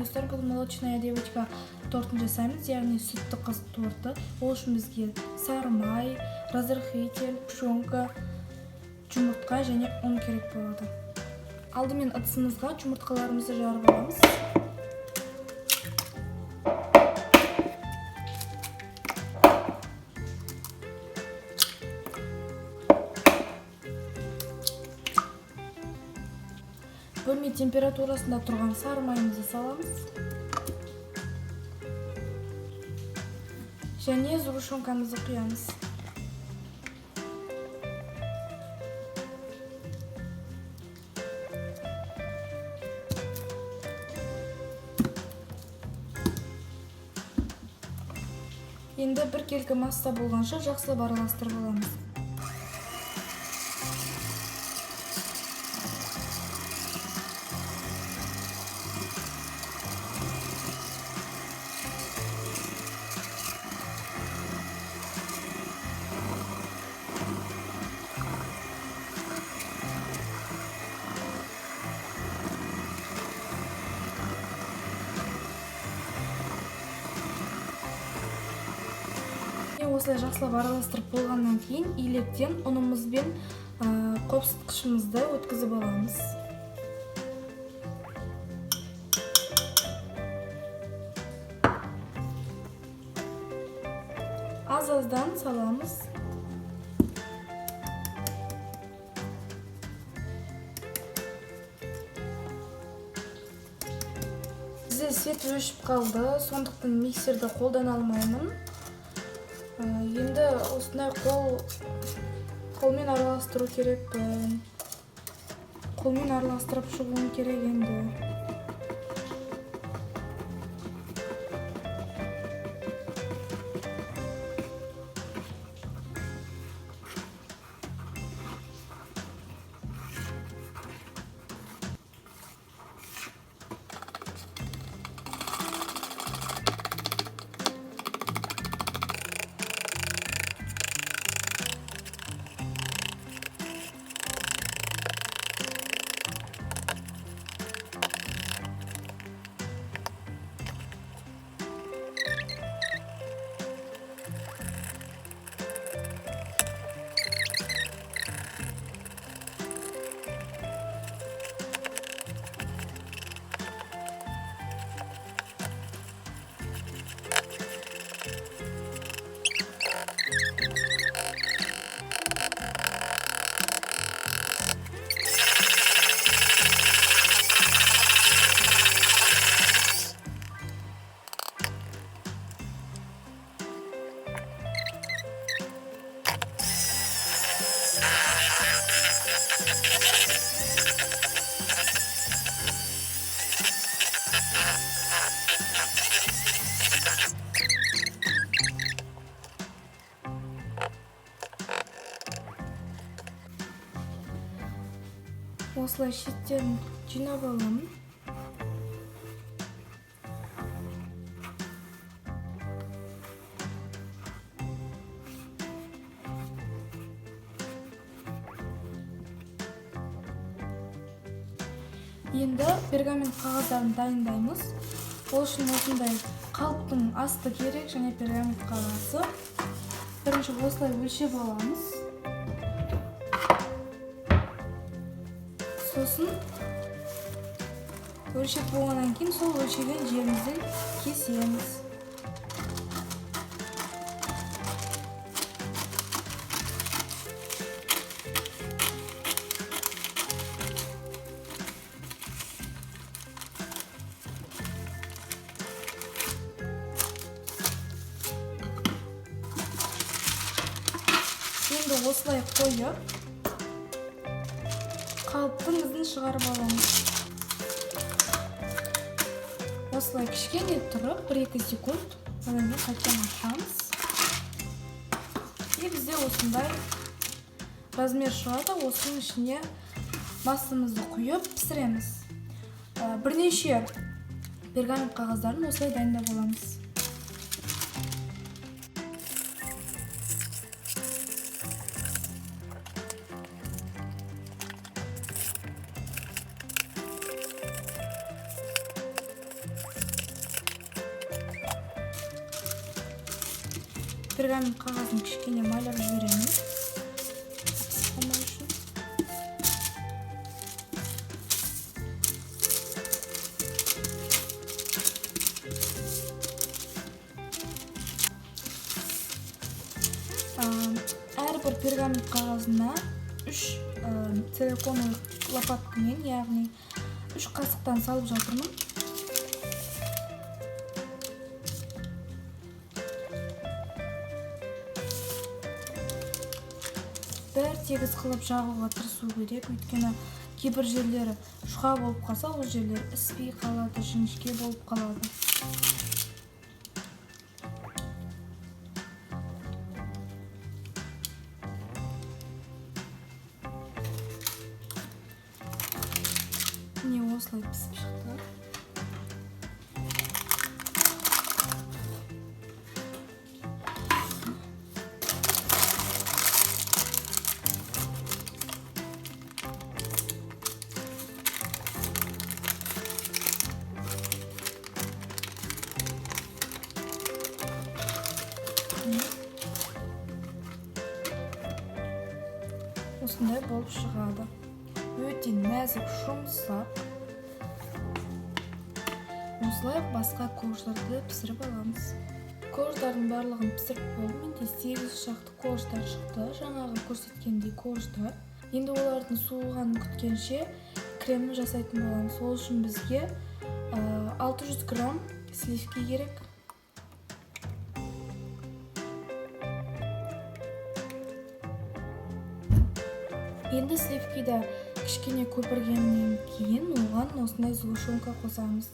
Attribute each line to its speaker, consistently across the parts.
Speaker 1: достар, бүгін молочная девочка тортын жасаймыз, яғни сүтті қыз торты. Ол үшін бізге сары май, разрыхлитель, пшенка, жұмыртқа және ұн керек болады. Алдымен ыдысымызға жұмыртқаларымызды жарып аламыз. Бөлме температурасында тұрған сары майымызды саламыз. Және сгущенкамызды құямыз. Енді бір келкі масса болғанша жақсылап араластырып аламыз. Осылай жақсылап араластырып болғаннан кейін илектен ұнымызбен қопсытқышымызды өткізіп аламыз. Аз-аздан саламыз. Бізде свет өшіп қалды, сондықтан миксерді қолдана алмаймын. Енді осындай қолмен араластыру керек. Қолмен араластырып шығуым керек енді. Осылай шеттерін жинап аламын. Енді пергамент қағаздарын дайындаймыз. Ол үшін осындай қалыптың асты керек және пергамент қағазы. Бірінші осылай өлшеп аламыз. Сосын өлшеп болғаннан кейін сол өлшеген жерімізден кесеміз. Енді осылай қойып қалыптың ізін шығарып аламыз. Осылай кішкене тұрып 1-2 секунд одан қайтадан ашамыз. Бізде осындай размер шығады. Осының ішіне массамызды құйып пісіреміз. Бірнеше пергамент қағаздарын осылай дайындап аламыз. Пергамент қағазын кішкене майлап жіберемін. Қалмау үшін. Әрбір пергамент қағазына 3 силиконовый лопаткамен, яғни 3 қасықтан салып жатырмын. Бәрі тегіс қылып жағуға тырысу керек, өйткені кейбір жерлері жұқа болып қалса, ол жерлер іспей қалады, жіңішке болып қалады. Міне осылай пісіп шықты. Осындай болып шығады. Өте нәзік, жұмсақ. Осылай басқа корждарды пісіріп аламыз. Корждардың барлығын пісіріп болдым. Менде 8 шақты корждар шықты. Жаңағы көрсеткендей корждар. Енді олардың суығанын күткенше кремін жасайтын боламыз. Сол үшін бізге 600 грамм сливки керек. Енді сливкиді кішкене көпіргеннен кейін оған осындай сгущенка қосамыз.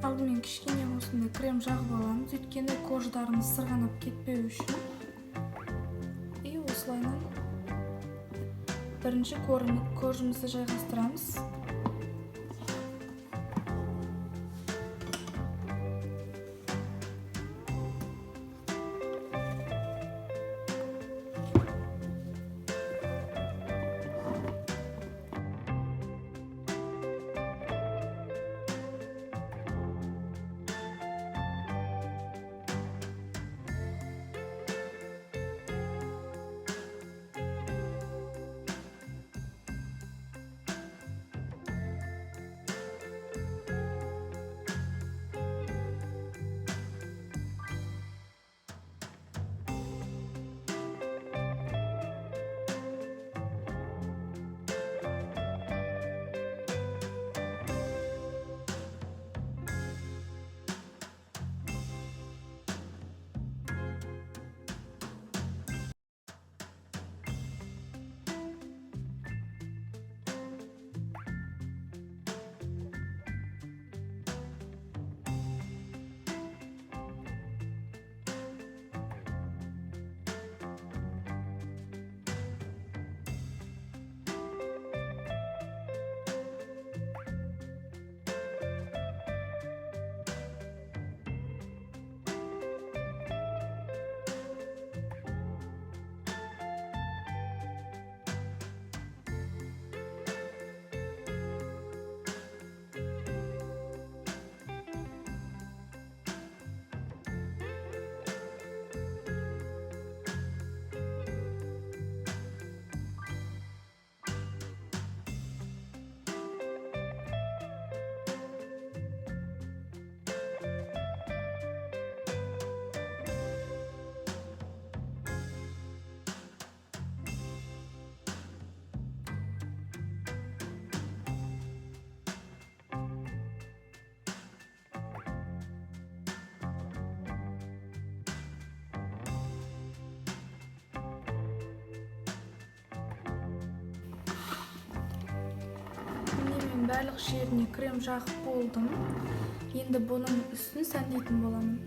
Speaker 1: Алдымен кішкене осындай крем жағып аламыз, өйткені корждарымыз сырғанап кетпеу үшін. И осылайынан бірінші коржымызды жайғастырамыз. барлық жеріне крем жағып болдым. Енді бұның үстін сәндейтін боламын.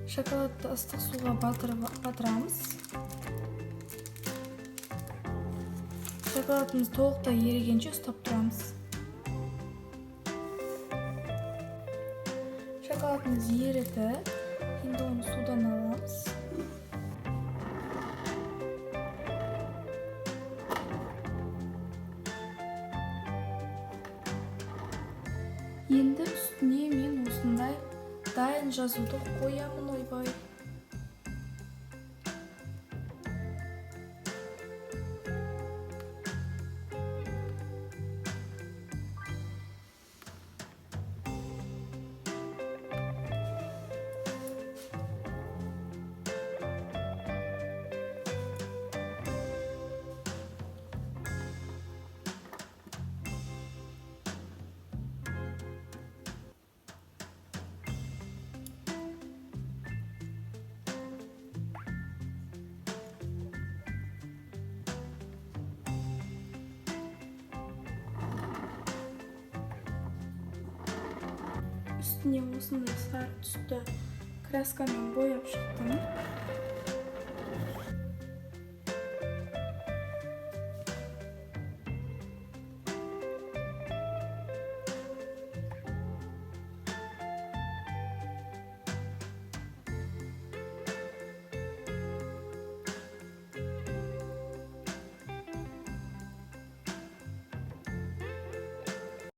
Speaker 1: Шоколадты ыстық суға батырамыз. Шоколадымыз толықтай ерігенше ұстап тұрамыз. Шоколадымыз еріді. Енді оны судан аламыз. Енді үстіне мен осындай дайын жазуды қоямын ойбай. Үстіне осындай сары түсті краскамен бояп шықтым.